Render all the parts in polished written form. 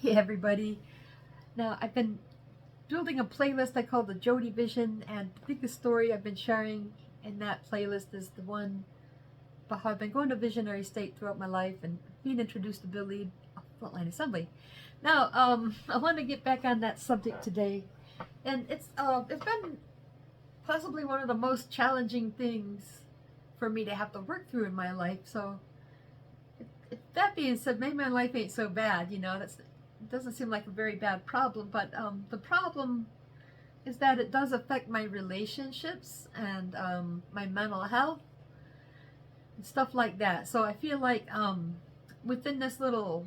Hey everybody. Now I've been building a playlist I call the JodyVision, and the biggest story I've been sharing in that playlist is the one about how I've been going to visionary state throughout my life and being introduced to Bill Lee Frontline Assembly. Now, I want to get back on that subject today, and it's been possibly one of the most challenging things for me to have to work through in my life. So, that being said, maybe my life ain't so bad. It doesn't seem like a very bad problem, but the problem is that it does affect my relationships and my mental health and stuff like that. So I feel like within this little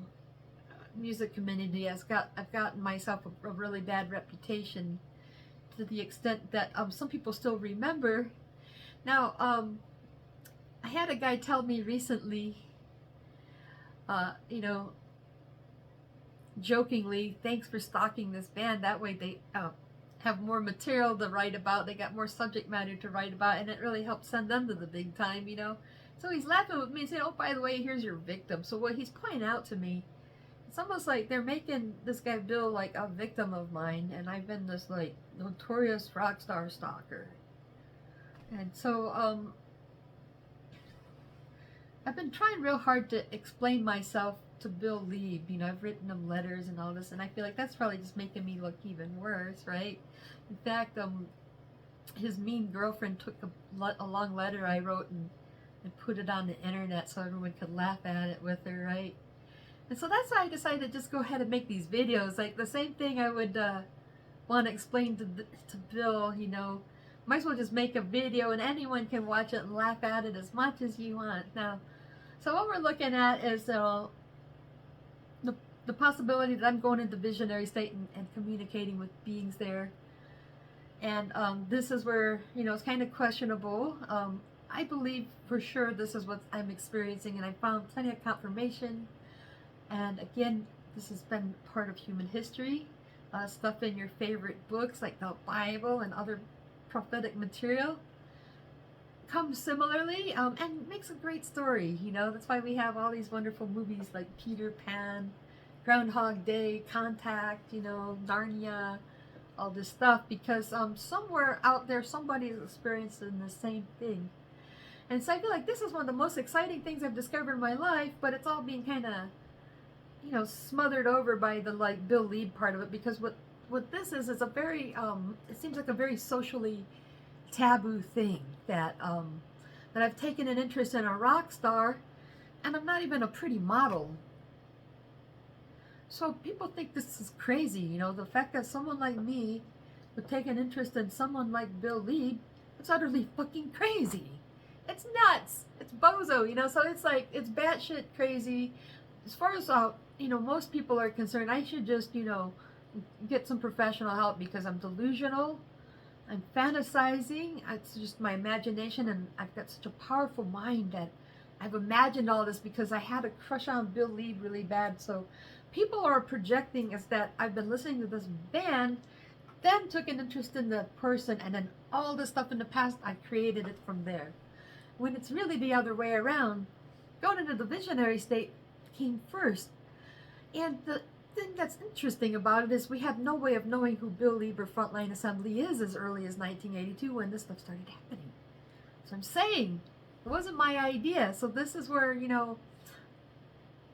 music community, I've gotten myself a really bad reputation to the extent that some people still remember. Now, I had a guy tell me recently, uh, you know, jokingly, thanks for stalking this band. That way they have more material to write about. They got more subject matter to write about, and it really helps send them to the big time. So he's laughing with me and saying, oh, by the way, here's your victim. So what he's pointing out to me, it's almost like they're making this guy Bill like a victim of mine, and I've been this like notorious rock star stalker. And so I've been trying real hard to explain myself to Bill Lieb. I've written him letters and all this, and I feel like that's probably just making me look even worse, right? In fact, his mean girlfriend took a long letter I wrote and put it on the internet so everyone could laugh at it with her, right? And so that's why I decided to just go ahead and make these videos. Like the same thing I would want to explain to Bill, might as well just make a video and anyone can watch it and laugh at it as much as you want. Now, so what we're looking at is the possibility that I'm going into visionary state and communicating with beings there. And this is where, it's kind of questionable. I believe for sure this is what I'm experiencing, and I found plenty of confirmation. And again, this has been part of human history. Stuff in your favorite books like the Bible and other prophetic material comes similarly and makes a great story. That's why we have all these wonderful movies like Peter Pan, Groundhog Day, Contact, Narnia, all this stuff, because somewhere out there somebody's experiencing the same thing. And so I feel like this is one of the most exciting things I've discovered in my life, but it's all being kind of smothered over by the like Bill Lieb part of it, because what this is a very it seems like a very socially taboo thing that I've taken an interest in a rock star, and I'm not even a pretty model. So people think this is crazy, the fact that someone like me would take an interest in someone like Bill Lieb. It's utterly fucking crazy. It's nuts. It's bozo, so it's like, it's batshit crazy. As far as, most people are concerned, I should just, get some professional help because I'm delusional. I'm fantasizing. It's just my imagination, and I've got such a powerful mind that I've imagined all this because I had a crush on Bill Lieb really bad. So people are projecting as that I've been listening to this band, then took an interest in the person, and then all this stuff in the past, I created it from there. When it's really the other way around. Going into the visionary state came first. And the thing that's interesting about it is we had no way of knowing who Bill Lieb or Frontline Assembly is as early as 1982 when this stuff started happening. So I'm saying, it wasn't my idea. So this is where,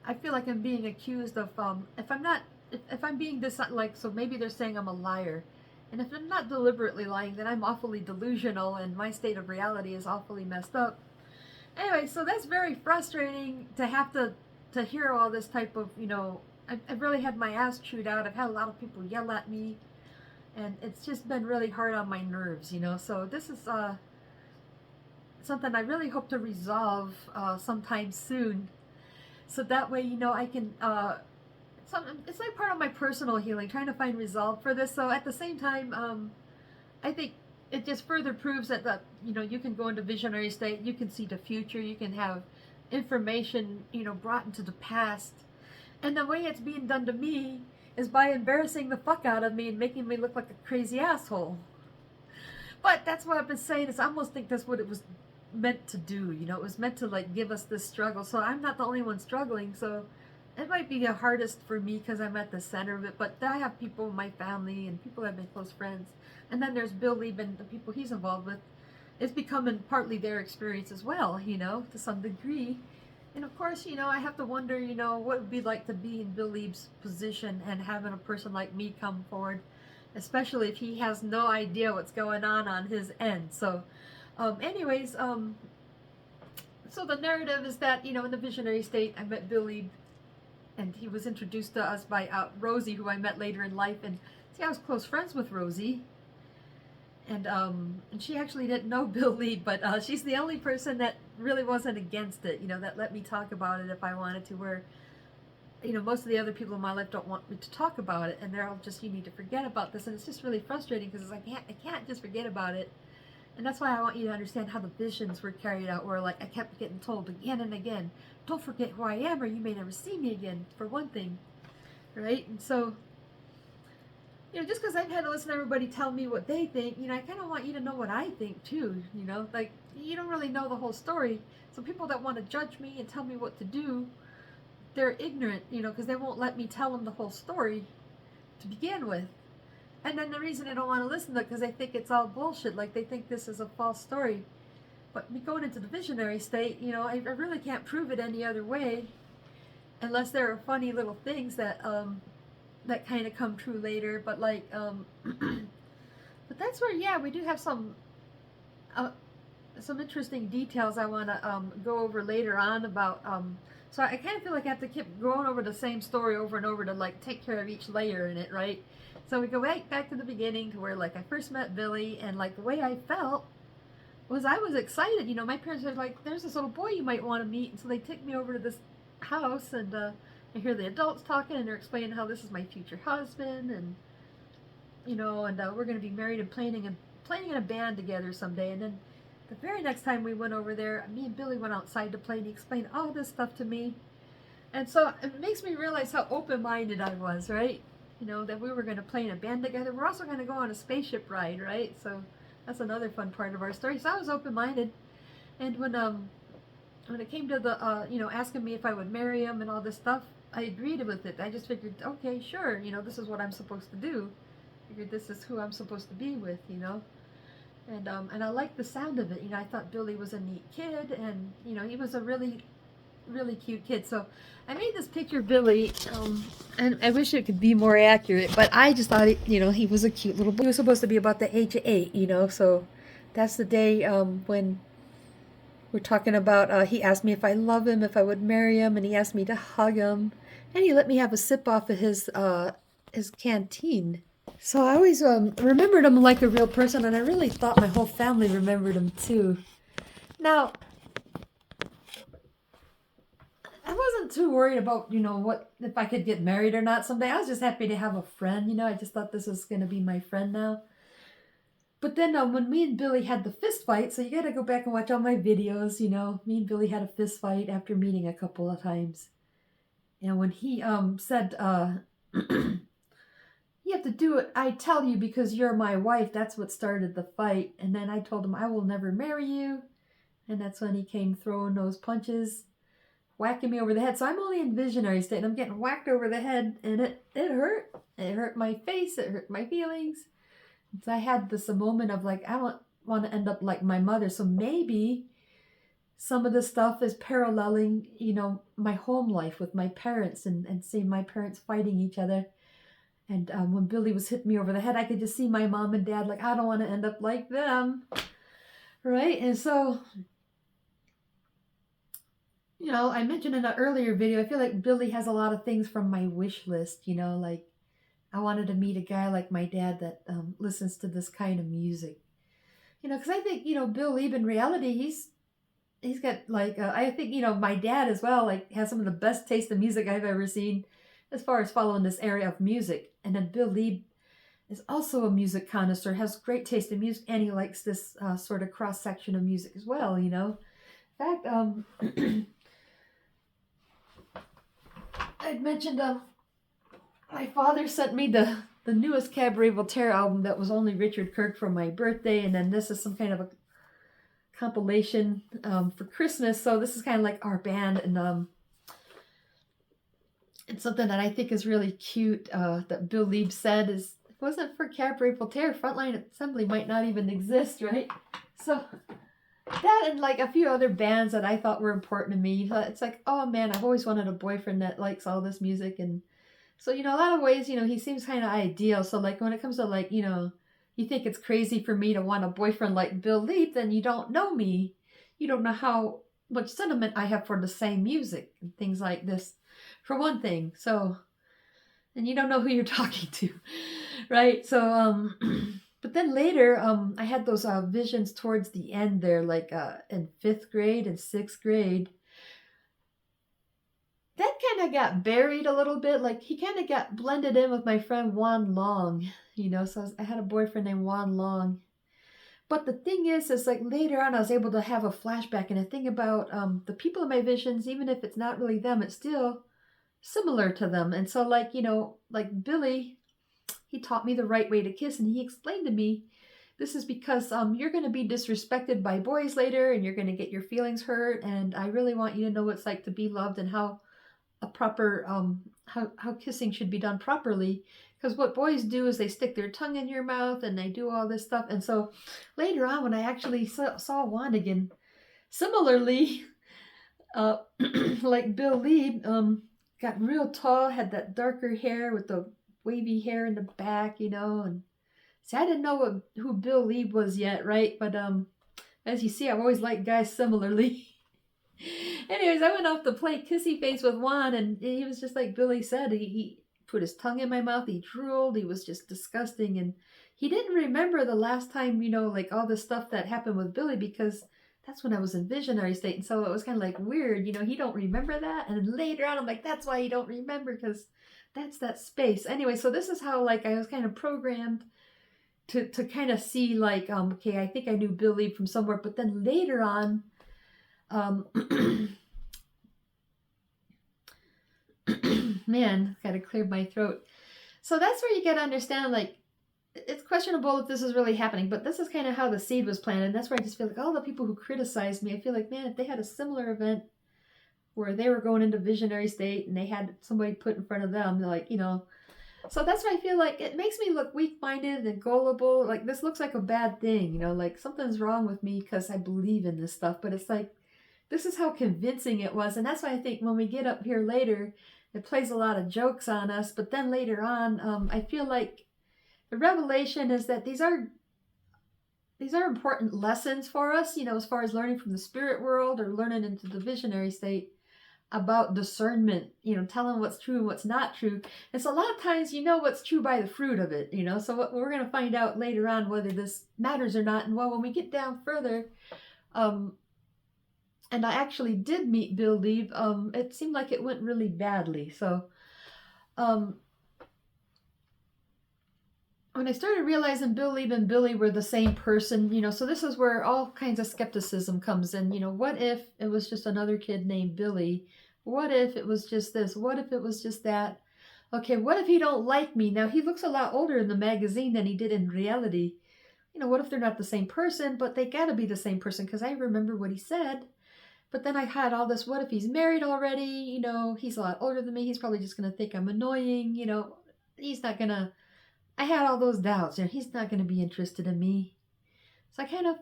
I feel like I'm being accused of, if I'm being so maybe they're saying I'm a liar. And if I'm not deliberately lying, then I'm awfully delusional and my state of reality is awfully messed up. Anyway, so that's very frustrating to have to hear all this type of, I've really had my ass chewed out. I've had a lot of people yell at me, and it's just been really hard on my nerves, So this is something I really hope to resolve sometime soon. So that way, I can, it's like part of my personal healing, trying to find resolve for this. So at the same time, I think it just further proves that you can go into visionary state, you can see the future, you can have information, brought into the past. And the way it's being done to me is by embarrassing the fuck out of me and making me look like a crazy asshole. But that's what I've been saying, is I almost think that's what it was meant to do. It was meant to like give us this struggle. So I'm not the only one struggling. So it might be the hardest for me because I'm at the center of it, but I have people in my family and people that have been close friends. And then there's Bill Lieb and the people he's involved with. It's becoming partly their experience as well, to some degree. And of course, I have to wonder, what it would be like to be in Bill Lieb's position and having a person like me come forward, especially if he has no idea what's going on his end. So, anyways, so the narrative is that, in the visionary state, I met Bill Lieb, and he was introduced to us by Rosie, who I met later in life. And see, I was close friends with Rosie. And she actually didn't know Bill Lieb, but she's the only person that really wasn't against it, that let me talk about it if I wanted to, where, most of the other people in my life don't want me to talk about it, and they're all just, you need to forget about this. And it's just really frustrating because it's like, I can't just forget about it. And that's why I want you to understand how the visions were carried out, where like I kept getting told again and again, don't forget who I am or you may never see me again, for one thing, right? And so, just because I've had to listen to everybody tell me what they think, I kind of want you to know what I think too, like you don't really know the whole story. So people that want to judge me and tell me what to do, they're ignorant, because they won't let me tell them the whole story to begin with. And then the reason they don't want to listen to it because they think it's all bullshit, like they think this is a false story. But me going into the visionary state, I really can't prove it any other way, unless there are funny little things that that kind of come true later. But like but that's where, yeah, we do have some interesting details I want to go over later on about so I kind of feel like I have to keep going over the same story over and over to like take care of each layer in it, right? So we go back to the beginning to where like I first met Billy, and like the way I felt was I was excited. My parents were like, there's this little boy you might want to meet, and so they took me over to this house, and I hear the adults talking, and they're explaining how this is my future husband, and we're going to be married and playing in a band together someday. And then the very next time we went over there, me and Billy went outside to play, and he explained all this stuff to me. And so it makes me realize how open-minded I was, right? That we were going to play in a band together. We're also going to go on a spaceship ride, right? So that's another fun part of our story. So I was open-minded. And when it came to the, asking me if I would marry him and all this stuff, I agreed with it. I just figured, okay, sure, this is what I'm supposed to do. I figured this is who I'm supposed to be with, And I liked the sound of it. I thought Billy was a neat kid, and, he was a really, really cute kid. So I made this picture of Billy, and I wish it could be more accurate, but I just thought, he was a cute little boy. He was supposed to be about the age of 8, so that's the day when we're talking about, he asked me if I love him, if I would marry him, and he asked me to hug him, and he let me have a sip off of his canteen. So I always remembered him like a real person, and I really thought my whole family remembered him too. Now, I wasn't too worried about, what if I could get married or not someday. I was just happy to have a friend, I just thought this was going to be my friend now. But then when me and Billy had the fist fight, so you got to go back and watch all my videos, me and Billy had a fist fight after meeting a couple of times. And when he said, you have to do it, I tell you, because you're my wife, that's what started the fight. And then I told him, I will never marry you. And that's when he came throwing those punches, whacking me over the head. So I'm only in visionary state, and I'm getting whacked over the head, and it hurt. It hurt my face, it hurt my feelings. So I had this a moment of like, I don't want to end up like my mother. So maybe some of the stuff is paralleling, my home life with my parents, and seeing my parents fighting each other. And when Billy was hitting me over the head, I could just see my mom and dad like, I don't want to end up like them. Right? And so, I mentioned in an earlier video, I feel like Billy has a lot of things from my wish list, like I wanted to meet a guy like my dad that listens to this kind of music. Because I think, Bill Lieb in reality, he's got like, I think, my dad as well, like has some of the best taste in music I've ever seen as far as following this area of music. And then Bill Lieb is also a music connoisseur, has great taste in music, and he likes this sort of cross-section of music as well, In fact, I'd mentioned my father sent me the newest Cabaret Voltaire album that was only Richard Kirk for my birthday, and then this is some kind of a compilation for Christmas. So this is kind of like our band, and And something that I think is really cute that Bill Lieb said is, if it wasn't for Cabaret Voltaire, Frontline Assembly might not even exist, right? So that and like a few other bands that I thought were important to me. It's like, oh man, I've always wanted a boyfriend that likes all this music. And so, a lot of ways, he seems kind of ideal. So like when it comes to like, you think it's crazy for me to want a boyfriend like Bill Leap, then you don't know me. You don't know how much sentiment I have for the same music and things like this, for one thing. So, and you don't know who you're talking to, right? So, but then later, I had those visions towards the end there, like in 5th grade and 6th grade. That kind of got buried a little bit. Like he kind of got blended in with my friend Juan Long, so I had a boyfriend named Juan Long. But the thing is like later on I was able to have a flashback and a thing about the people in my visions, even if it's not really them, it's still similar to them. And so like, like Billy, he taught me the right way to kiss, and he explained to me, this is because you're going to be disrespected by boys later, and you're going to get your feelings hurt, and I really want you to know what it's like to be loved and how a proper how kissing should be done properly. Because what boys do is they stick their tongue in your mouth and they do all this stuff. And so later on, when I actually saw Juan again, similarly, like Bill Lieb, got real tall, had that darker hair with the wavy hair in the back, and see, I didn't know who Bill Lieb was yet, right? But as you see, I've always liked guys similarly. Anyways, I went off to play kissy face with Juan, and he was just like Billy said. He put his tongue in my mouth, he drooled, he was just disgusting, and he didn't remember the last time, like all the stuff that happened with Billy, because that's when I was in visionary state, and so it was kind of like weird, he don't remember that, and then later on I'm like, that's why he don't remember, because that's that space. Anyway, so this is how like I was kind of programmed to kind of see like, okay, I think I knew Billy from somewhere, but then later on, man, gotta clear my throat. So that's where you gotta understand, like, it's questionable if this is really happening, but this is kind of how the seed was planted. And that's where I just feel like all the people who criticized me, I feel like, man, if they had a similar event where they were going into visionary state and they had somebody put in front of them, they're like, so that's why I feel like it makes me look weak-minded and gullible. Like this looks like a bad thing, like something's wrong with me because I believe in this stuff. But it's like, this is how convincing it was. And that's why I think when we get up here later, it plays a lot of jokes on us. But then later on, I feel like the revelation is that these are important lessons for us, as far as learning from the spirit world or learning into the visionary state about discernment, telling what's true and what's not true. And so a lot of times what's true by the fruit of it, so what we're going to find out later on whether this matters or not. And well, when we get down further, and I actually did meet Bill Lieb, it seemed like it went really badly. So when I started realizing Bill Lieb and Billy were the same person, so this is where all kinds of skepticism comes in. What if it was just another kid named Billy? What if it was just this? What if it was just that? Okay, what if he don't like me? Now, he looks a lot older in the magazine than he did in reality. What if they're not the same person, but they gotta be the same person, because I remember what he said. But then I had all this, what if he's married already? He's a lot older than me. He's probably just going to think I'm annoying. He's not going to, I had all those doubts. He's not going to be interested in me. So I kind of,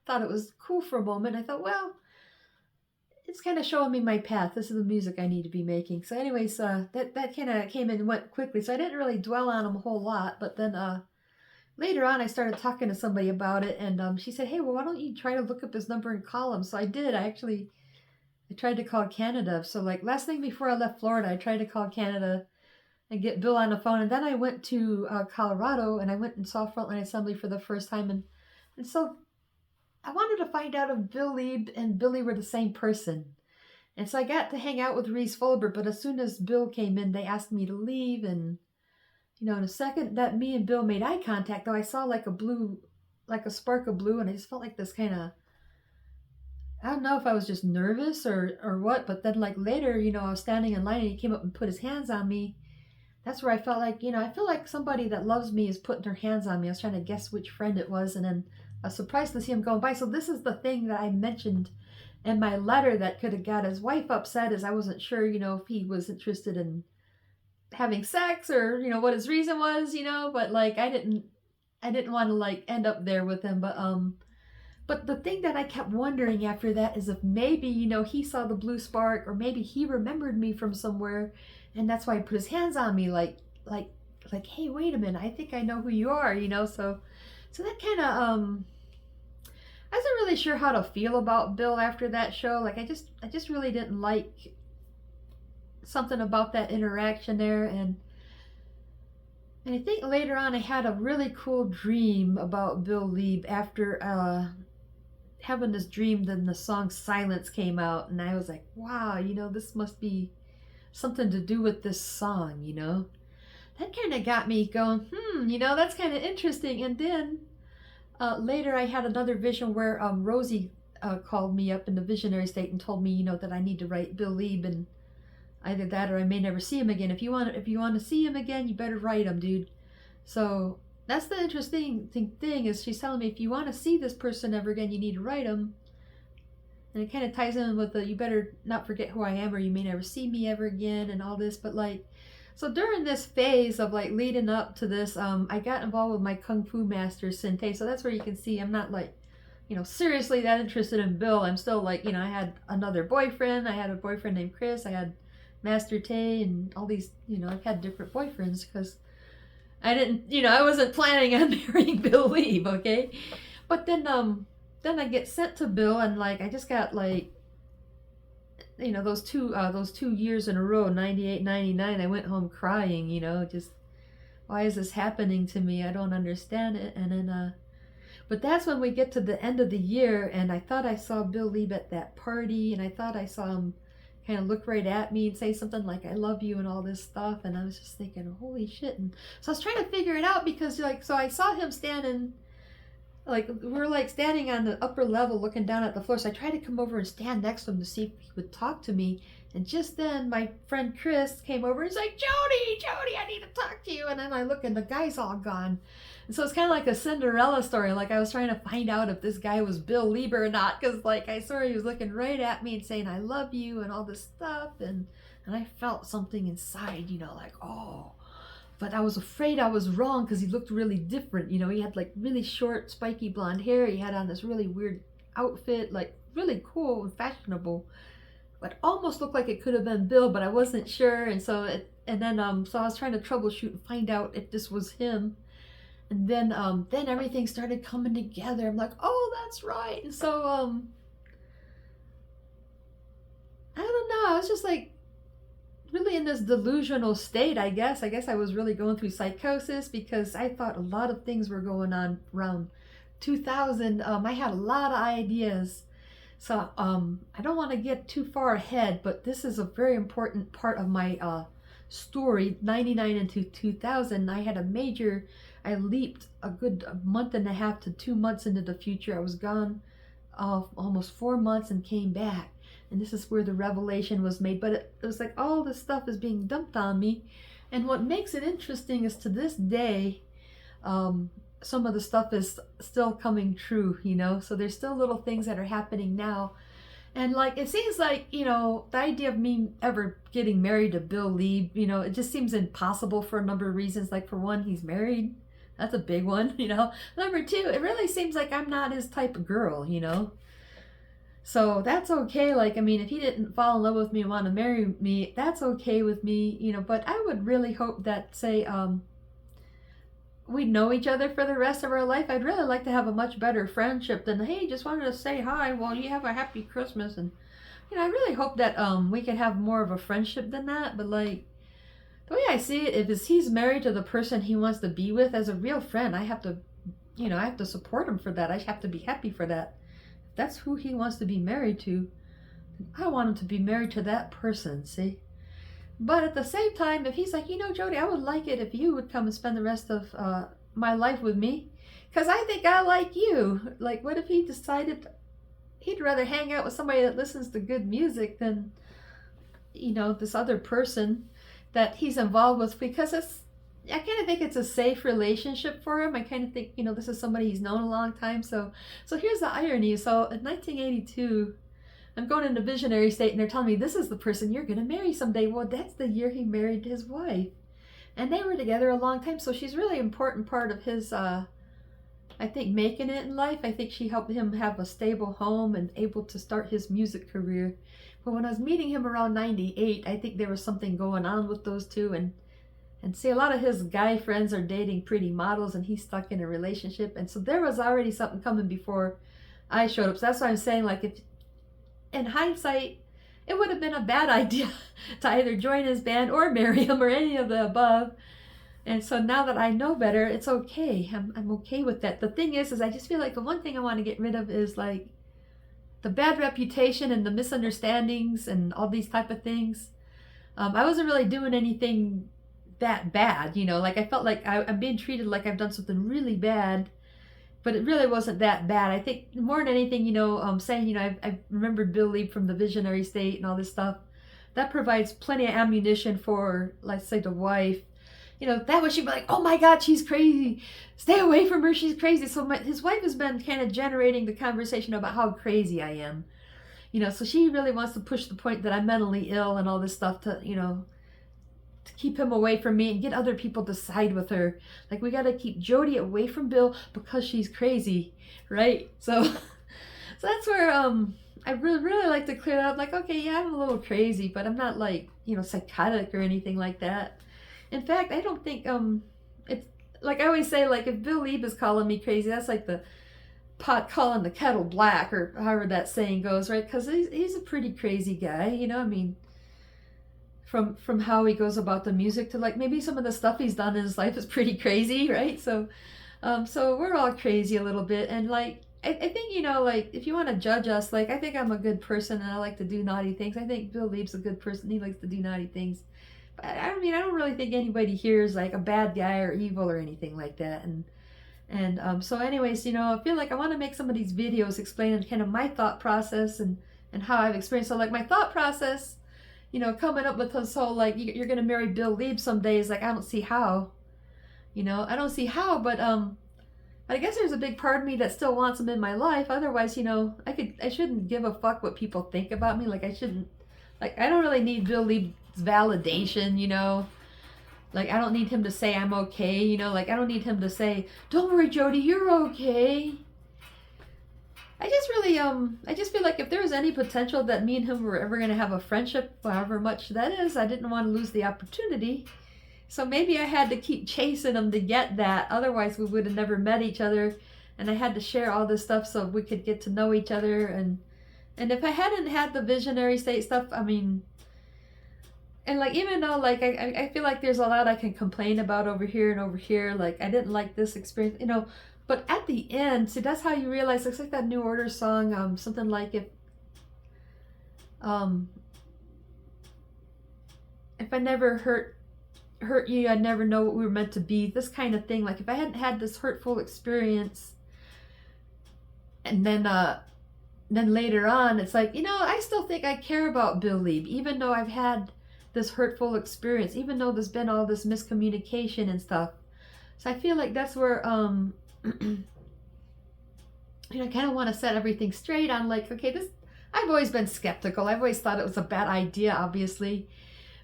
thought it was cool for a moment. I thought, well, it's kind of showing me my path. This is the music I need to be making. So anyways, that kind of came and went quickly. So I didn't really dwell on him a whole lot. But then later on, I started talking to somebody about it, and she said, hey, well, why don't you try to look up his number and call him? So I did. I tried to call Canada. So like last thing before I left Florida, I tried to call Canada and get Bill on the phone. And then I went to Colorado, and I went and saw Frontline Assembly for the first time. And so I wanted to find out if Bill Lieb and Billy were the same person. And so I got to hang out with Reese Fulber, but as soon as Bill came in, they asked me to leave. And in a second that me and Bill made eye contact, though, I saw like a spark of blue, and I just felt like this kind of, I don't know if I was just nervous or what, but then like later, I was standing in line and he came up and put his hands on me. That's where I felt like, I feel like somebody that loves me is putting their hands on me. I was trying to guess which friend it was, and then I was surprised to see him going by. So this is the thing that I mentioned And my letter that could have got his wife upset is I wasn't sure, if he was interested in having sex or, what his reason was, but like I didn't want to like end up there with him. But the thing that I kept wondering after that is if maybe, he saw the blue spark, or maybe he remembered me from somewhere, and that's why he put his hands on me like, hey, wait a minute, I think I know who you are, so that kind of I wasn't really sure how to feel about Bill after that show. Like I just really didn't like something about that interaction there, and I think later on I had a really cool dream about Bill Lieb after having this dream. Then the song Silence came out, and I was like, wow, this must be something to do with this song, That kind of got me going, that's kind of interesting. And then later I had another vision where Rosie called me up in the visionary state and told me, that I need to write Bill Lieb, and either that or I may never see him again. If you want to see him again, you better write him, dude. So that's the interesting thing is she's telling me if you want to see this person ever again, you need to write him. And it kind of ties in with the you better not forget who I am or you may never see me ever again and all this. But like, so during this phase of like leading up to this, I got involved with my Kung Fu master, Sinte. So that's where you can see I'm not like, seriously that interested in Bill. I'm still like, I had another boyfriend. I had a boyfriend named Chris. I had Master Tay and all these, I've had different boyfriends because I didn't, I wasn't planning on marrying Bill Lieb, okay? But then I get sent to Bill, and like I just got like, those two years in a row, 98, 99, I went home crying, just why is this happening to me? I don't understand it. And then but that's when we get to the end of the year, and I thought I saw Bill Lieb at that party, and I thought I saw him kind of look right at me and say something like I love you and all this stuff, and I was just thinking holy shit. And so I was trying to figure it out because like, so I saw him standing, like we're like standing on the upper level looking down at the floor, so I tried to come over and stand next to him to see if he would talk to me. And just then my friend Chris came over and he's like, Jody, I need to talk to you. And then I look and the guy's all gone. And so it's kind of like a Cinderella story. Like I was trying to find out if this guy was Bill Lieb or not, because like I saw he was looking right at me and saying I love you and all this stuff, and I felt something inside, like oh. But I was afraid I was wrong because he looked really different. He had like really short spiky blonde hair. He had on this really weird outfit, like really cool and fashionable, but almost looked like it could have been Bill, but I wasn't sure. And so then I was trying to troubleshoot and find out if this was him. And then everything started coming together. I'm like, oh, that's right. And so I don't know. I was just like really in this delusional state, I guess. I was really going through psychosis because I thought a lot of things were going on around 2000. I had a lot of ideas. So I don't want to get too far ahead, but this is a very important part of my story. 99 into 2000, I leaped a good month and a half to 2 months into the future. I was gone almost 4 months and came back. And this is where the revelation was made. But it was like all this stuff is being dumped on me. And what makes it interesting is to this day, some of the stuff is still coming true, So there's still little things that are happening now. And like, it seems like, the idea of me ever getting married to Bill Lieb, it just seems impossible for a number of reasons. Like for one, he's married. That's a big one, Number two, it really seems like I'm not his type of girl, So that's okay. Like, I mean, if he didn't fall in love with me and want to marry me, that's okay with me, But I would really hope that, say, we know each other for the rest of our life. I'd really like to have a much better friendship than, hey, just wanted to say hi. Well, you have a happy Christmas. And, I really hope that we could have more of a friendship than that. But, like, the way I see it, if he's married to the person he wants to be with as a real friend, I have to support him for that. I have to be happy for that. If that's who he wants to be married to, I want him to be married to that person, see? But at the same time, if he's like, Jody, I would like it if you would come and spend the rest of my life with me, because I think I like you. Like, what if he decided he'd rather hang out with somebody that listens to good music than, this other person that he's involved with, because I kind of think it's a safe relationship for him. I kind of think, this is somebody he's known a long time. So here's the irony. So in 1982, I'm going into visionary state and they're telling me this is the person you're going to marry someday. Well, that's the year he married his wife. And they were together a long time. So she's really an important part of his, I think, making it in life. I think she helped him have a stable home and able to start his music career. But when I was meeting him around 98, I think there was something going on with those two. And see, a lot of his guy friends are dating pretty models and he's stuck in a relationship. And so there was already something coming before I showed up. So that's why I'm saying, like, if in hindsight, it would have been a bad idea to either join his band or marry him or any of the above. And so now that I know better, it's okay. I'm okay with that. The thing is I just feel like the one thing I want to get rid of is like the bad reputation and the misunderstandings and all these type of things. I wasn't really doing anything that bad, you know, like I felt like I'm being treated like I've done something really bad, but it really wasn't that bad. I think more than anything, you know, saying, you know, I've remembered Bill Lieb from the visionary state and all this stuff. That provides plenty of ammunition for, let's say, the wife. You know, that way she'd be like, oh my God, she's crazy. Stay away from her, she's crazy. So his wife has been kind of generating the conversation about how crazy I am. You know, so she really wants to push the point that I'm mentally ill and all this stuff to, you know, to keep him away from me and get other people to side with her. Like, we got to keep Jody away from Bill because she's crazy, right? So that's where I really like to clear that up. Like, okay, yeah, I'm a little crazy, but I'm not like, you know, psychotic or anything like that. In fact, I don't think it's like I always say, like, if Bill Lieb is calling me crazy, that's like the pot calling the kettle black, or however that saying goes, right? Because he's a pretty crazy guy, you know. I mean, from how he goes about the music to like maybe some of the stuff he's done in his life is pretty crazy, right? So we're all crazy a little bit, and like I think, you know, like if you want to judge us, like I think I'm a good person and I like to do naughty things. I think Bill Lieb's a good person. He likes to do naughty things. But I mean, I don't really think anybody here is like a bad guy or evil or anything like that. And so anyways, you know, I feel like I want to make some of these videos explaining kind of my thought process and how I've experienced. So like my thought process, you know, coming up with this whole like you're gonna marry Bill Lieb someday is like, I don't see how. You know, I don't see how, but I guess there's a big part of me that still wants him in my life. Otherwise, you know, I shouldn't give a fuck what people think about me. Like I shouldn't, like I don't really need Bill Lieb's validation, you know. Like I don't need him to say I'm okay, you know. Like I don't need him to say, don't worry, Jody, you're okay. I just really, I just feel like if there was any potential that me and him were ever going to have a friendship, however much that is, I didn't want to lose the opportunity. So maybe I had to keep chasing him to get that. Otherwise, we would have never met each other. And I had to share all this stuff so we could get to know each other. And if I hadn't had the visionary state stuff, I mean, and like, even though like, I feel like there's a lot I can complain about over here and over here. Like, I didn't like this experience, you know. But at the end, see, that's how you realize, it's like that New Order song, something like if I never hurt you, I'd never know what we were meant to be. This kind of thing. Like if I hadn't had this hurtful experience, and then later on, it's like, you know, I still think I care about Bill Lieb, even though I've had this hurtful experience, even though there's been all this miscommunication and stuff. So I feel like that's where you know, I kind of want to set everything straight on like, okay, this, I've always been skeptical. I've always thought it was a bad idea, obviously.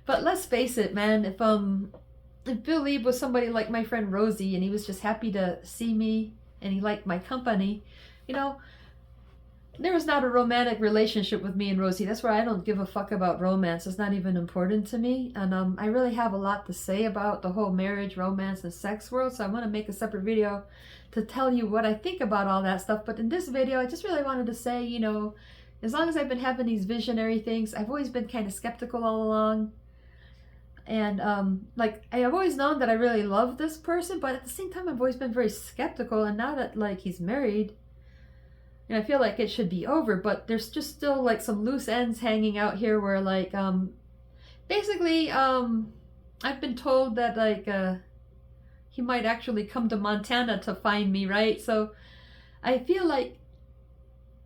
But let's face it, man, if Bill Lieb was somebody like my friend Rosie and he was just happy to see me and he liked my company, you know, there was not a romantic relationship with me and Rosie. That's why I don't give a fuck about romance. It's not even important to me. And I really have a lot to say about the whole marriage, romance, and sex world. So I want to make a separate video to tell you what I think about all that stuff. But in this video, I just really wanted to say, you know, as long as I've been having these visionary things, I've always been kind of skeptical all along. And like, I've always known that I really love this person, but at the same time, I've always been very skeptical. And now that like he's married, and I feel like it should be over, but there's just still like some loose ends hanging out here where like, basically, I've been told that like, he might actually come to Montana to find me, right? So I feel like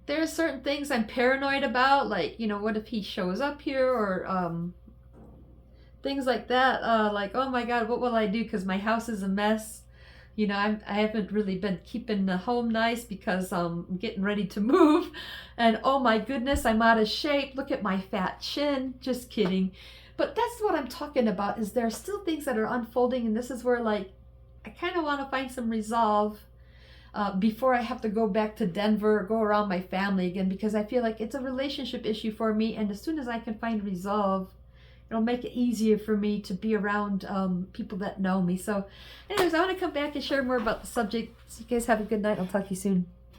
there's certain things I'm paranoid about, like, you know, what if he shows up here, or things like that, like, oh my God, what will I do? Because my house is a mess. You know, I haven't really been keeping the home nice because I'm getting ready to move. And oh my goodness, I'm out of shape. Look at my fat chin. Just kidding. But that's what I'm talking about, is there are still things that are unfolding. And this is where, like, I kind of want to find some resolve before I have to go back to Denver or go around my family again, because I feel like it's a relationship issue for me. And as soon as I can find resolve, it'll make it easier for me to be around people that know me. So anyways, I want to come back and share more about the subject. So you guys have a good night. I'll talk to you soon.